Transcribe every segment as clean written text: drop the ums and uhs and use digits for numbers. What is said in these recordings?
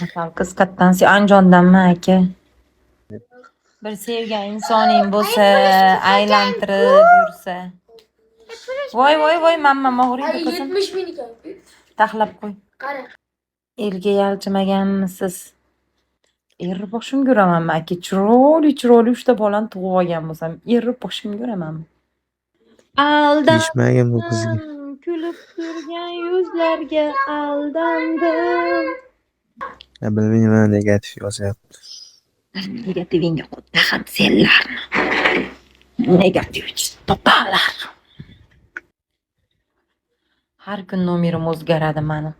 Asal qiz kattansi Andijondanmi aka? Bir sevgan insoning bo'lsa, aylantirib yursa. Voy, mamma og'riydi qizim. 70 bin ekan. Taxlab qo'y. Qara. Elga yalchimaganmisiz? Erib boshimga uramanmi aka? Chiroyli 3 ta bolani tug'ib olgan bo'lsam, erib boshimga uramanmi? Deyishmagin bu qizga. Aldandim, kulib turgan yuzlarga aldandim. Bilmayman, negativ yozyapti. Negativingga xuddi ham senlarni. Negativ topalar. Har kun nomerim o'zgaradi meni.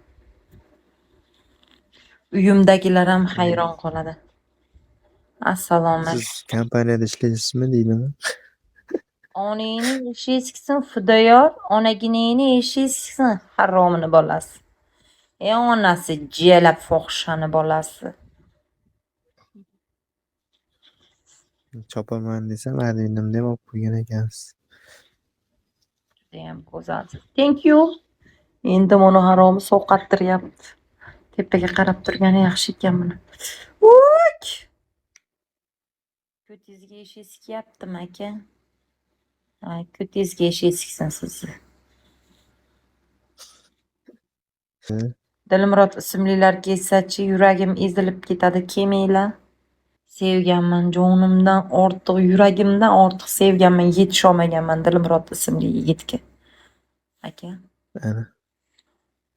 Uyimdagilar ham hayron qoladi. Assalomu Siz kompaniyada ishlaysizmi deydimi? Onangning ishi esksin fidoyor, onaginangning ishi esksin haromini bolasi. Onasi jelab fohishani bolasi. Chopaman desam, adminimda ham olib qo'ygan ekansiz. Judayam go'zalsiz. Thank you. Endi buni haromi sovqattiryapti. Tepaga qarab turgani yaxshi ekan buni. Uy! Ko'tizga ish eskyaptimi aka? Ko'tizga ish esksin sizni. Dilmurod ismlilar kelsa-chi, yuragim ezilib ketadi, kelmanglar. Sevganman, jonimdan ortiq, yuragimdan ortiq sevganman, yetisha olmaganman Dilmurod ismli yigitga. Aka. Ana.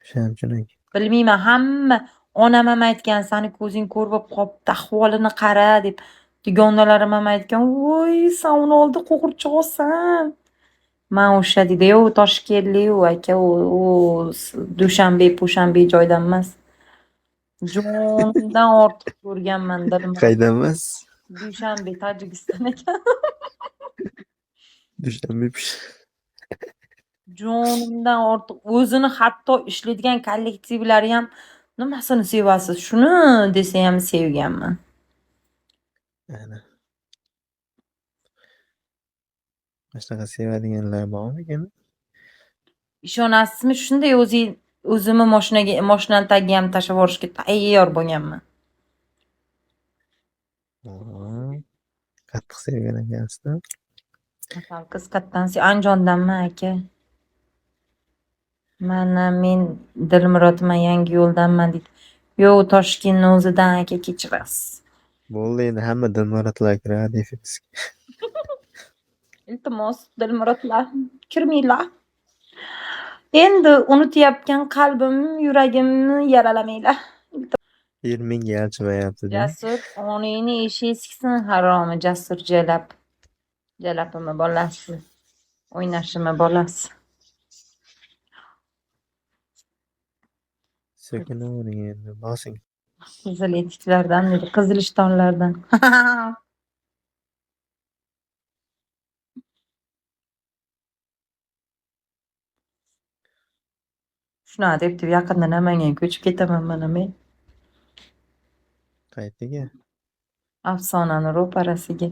O'shaning uchun aka. Bilmayman, hamma onam ham aytgan, sani ko'zing ko'rib qopti, ahvolini qara deb. Dugonalarim ham aytgan, "Voy, sen uni oldi qo'g'irchoqsan." Men o'sha deydi-yu, Toshkentli-yu aka, u Dushanbe, Pushanbe joydan emas. Jonimdan ortiq ko'rganman Dilmurod. Qaydan emas? Dushanbe, Tojikiston ekan. Dushanbe. Jonimdan ortiq o'zini hatto ishlaydigan kollektivlari ham nimasini sevasiz, shuni desa ham sevganman. Ana. Shunaqa sevadiganlar bormikan? Ishonasizmi, shunday o'zimni mashinani tagiga ham tashlab yuborishga tayyor bo'lganman. Qattiq sevgan ekansiz-da. Asal qiz kattansi Andijondanmi aka? Men Dilmurodman, Yangi yo'ldanman deydi. Yo'q, Toshkentning o'zidan aka, kechirasiz. Bo'ldi, endi hamma Dilmurodlar kiradi efirga. Iltimos, Dilmurodlar, kirmanglar. Endi unutyapgan qalbim, yuragimni yaralamanglar. 20 mingga yalchimayapti-da. Jasur, onangning ishi esksin haromi, Jasur jelab. Jelabimi bolasi? O'ynashimi bolasi? Sekinavering endi, bosing. Qizil etiklardan dedi, qizil ishtonlardan. Shunaqa deb yaqinda Namangan ko'chib ketaman mana men. Qayerga? Afsonani ro'parasiga.